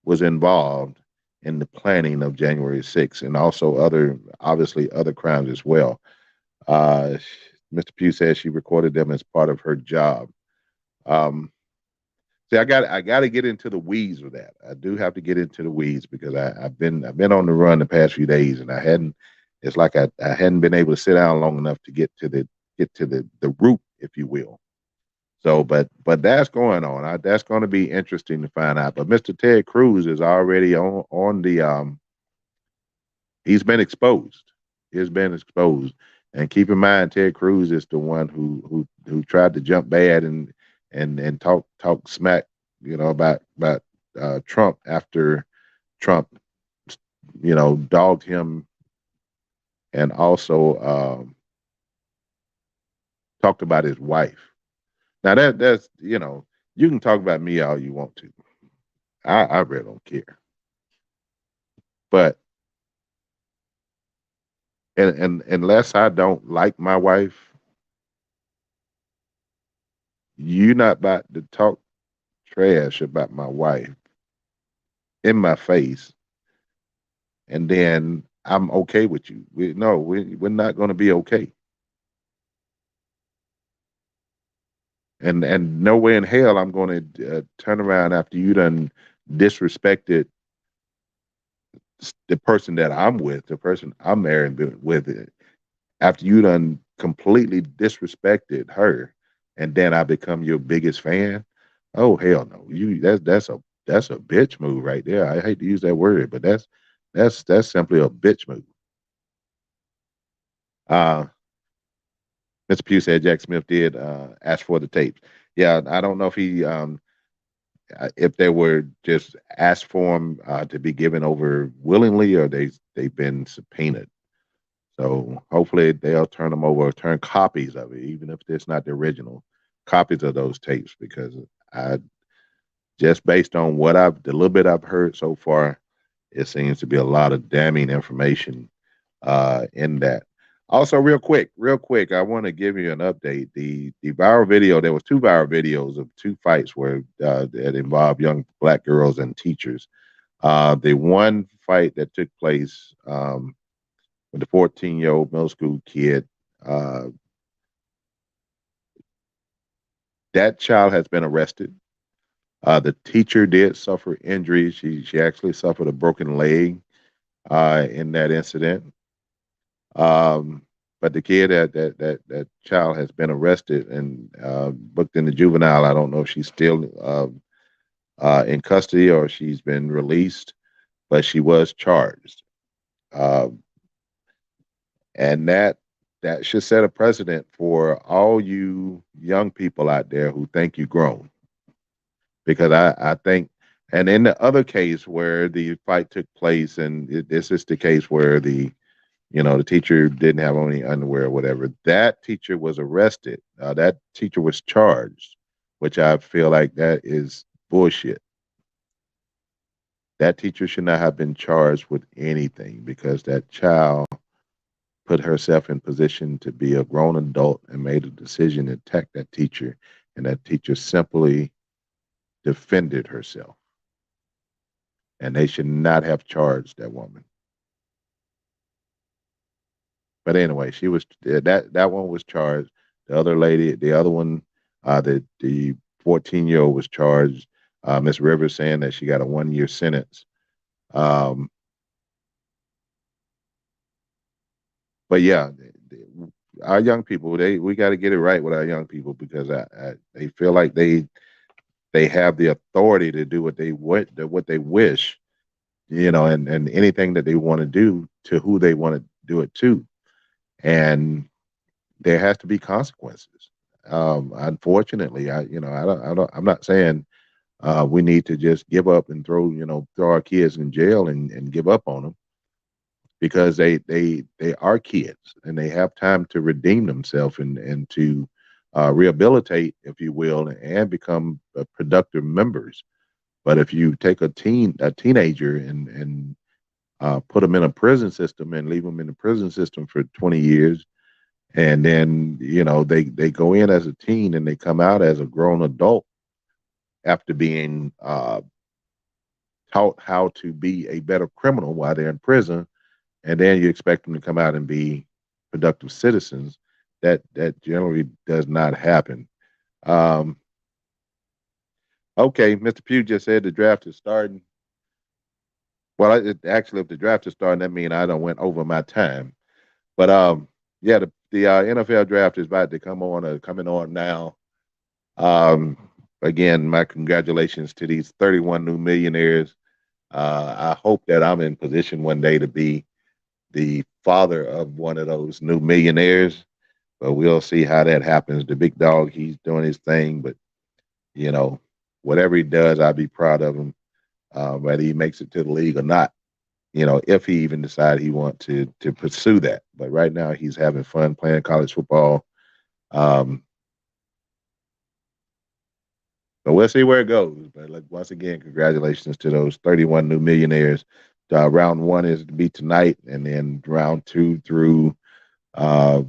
was involved in the planning of January 6th, and also obviously other crimes as well. Uh, Mr. Pugh says she recorded them as part of her job. Um, See, I got to get into the weeds with that. I do have to get into the weeds because I've been on the run the past few days, and I hadn't. It's like I hadn't been able to sit down long enough to get to the root, if you will. So, but that's going on. That's going to be interesting to find out. But Mr. Ted Cruz is already on the. He's been exposed. He's been exposed. And keep in mind, Ted Cruz is the one who tried to jump bad and talk smack, about Trump after Trump, dogged him, and also talked about his wife. Now that's you can talk about me all you want to. I really don't care. But and unless I don't like my wife, you're not about to talk trash about my wife in my face, and then I'm okay with you. We're not going to be okay. And no way in hell I'm going to turn around after you done disrespected the person that I'm with, the person I'm married with, after you done completely disrespected her, and then I become your biggest fan. Oh hell no! That's a bitch move right there. I hate to use that word, but that's simply a bitch move. Uh, Mr. Pugh said Jack Smith did ask for the tapes. Yeah, I don't know if they were just asked for them to be given over willingly, or they've been subpoenaed. So hopefully they'll turn them over, turn copies of it, even if it's not the original, copies of those tapes, because I just based on the little bit I've heard so far, it seems to be a lot of damning information in that. Also, real quick, I want to give you an update. The viral video, there was two viral videos of two fights where that involved young black girls and teachers. The one fight that took place with the 14-year-old middle school kid, that child has been arrested. The teacher did suffer injuries. She actually suffered a broken leg in that incident. But the kid, that child, has been arrested and booked in the juvenile. I don't know if she's still in custody or she's been released, but she was charged. And that should set a precedent for all you young people out there who think you're grown. Because I think, and in the other case where the fight took place, and this is the case where the teacher didn't have any underwear or whatever, that teacher was arrested. That teacher was charged, which I feel like that is bullshit. That teacher should not have been charged with anything, because that child put herself in position to be a grown adult and made a decision to attack that teacher, and that teacher simply defended herself. And they should not have charged that woman. But anyway, she was that one was charged. The other lady, the other one, the 14-year-old was charged. Miss Rivers saying that she got a 1-year sentence. But yeah, our young people, we got to get it right with our young people, because they feel like they have the authority to do what they wish, and anything that they want to do to who they want to do it too. And there has to be consequences. Unfortunately, I'm not saying we need to just give up and throw our kids in jail and give up on them, because they are kids and they have time to redeem themselves and to rehabilitate, if you will, and become productive members. But if you take a teenager and put them in a prison system and leave them in the prison system for 20 years, and then they go in as a teen and they come out as a grown adult after being taught how to be a better criminal while they're in prison, and then you expect them to come out and be productive citizens. That generally does not happen. Um, okay, Mr. Pugh just said the draft is starting. Well, actually, if the draft is starting, that means I don't went over my time. But yeah, the NFL draft is about to coming on now. Um, Again, my congratulations to these 31 new millionaires. I hope that I'm in position one day to be the father of one of those new millionaires, but we'll see how that happens. The big dog, he's doing his thing, but you know, whatever he does, I'll be proud of him, whether he makes it to the league or not. If he even decide he want to pursue that. But right now, he's having fun playing college football. Um, but we'll see where it goes. But once again, congratulations to those 31 new millionaires. Round one is to be tonight, and then round two through uh,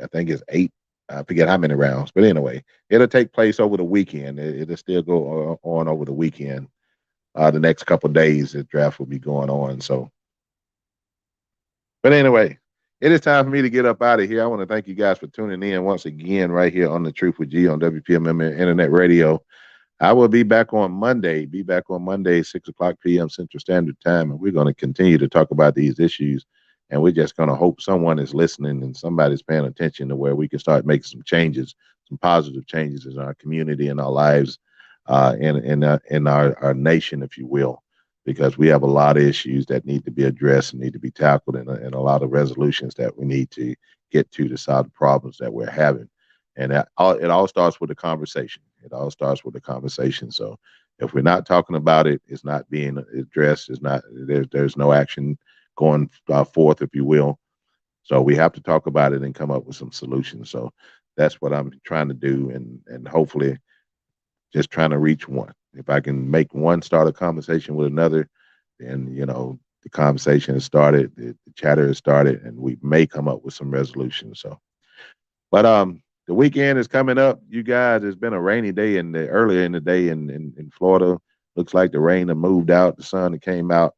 I think it's 8. I forget how many rounds, but anyway, it'll take place over the weekend. It'll still go on over the weekend. The next couple of days, the draft will be going on. So, but anyway, it is time for me to get up out of here. I want to thank you guys for tuning in once again right here on The Truth with G on WPMM Internet Radio. I will be back on Monday. 6 o'clock p.m. Central Standard Time, and we're going to continue to talk about these issues. And we're just going to hope someone is listening and somebody's paying attention to where we can start making some changes, some positive changes in our community and our lives, in our nation, if you will, because we have a lot of issues that need to be addressed and need to be tackled, and a lot of resolutions that we need to get to solve the problems that we're having. And it all starts with a conversation. It all starts with a conversation. So if we're not talking about it, it's not being addressed. There's no action going forth, if you will. So we have to talk about it and come up with some solutions. So that's what I'm trying to do, and hopefully just trying to reach one. If I can make one start a conversation with another, then the conversation has started, the chatter has started, and we may come up with some resolutions. So, but the weekend is coming up, you guys. It's been a rainy day earlier in the day in Florida. Looks like the rain had moved out, the sun came out.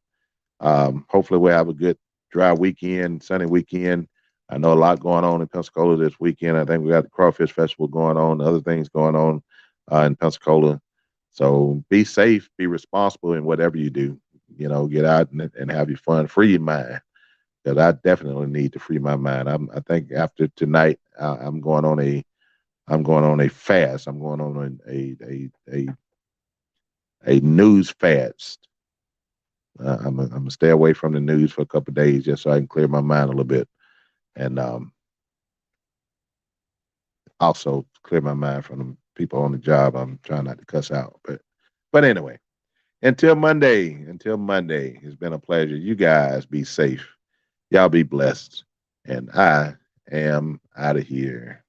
Hopefully we'll have a good dry weekend, sunny weekend. I know a lot going on in Pensacola this weekend. I think we got the Crawfish Festival going on, other things going on in Pensacola. So be safe, be responsible in whatever you do. Get out and have your fun, free your mind. Because I definitely need to free my mind. I think after tonight, I'm going on a fast. I'm going on a news fast. I'm gonna stay away from the news for a couple of days just so I can clear my mind a little bit, and also clear my mind from the people on the job. I'm trying not to cuss out, but anyway, until Monday, it's been a pleasure. You guys be safe. Y'all be blessed, and I am out of here.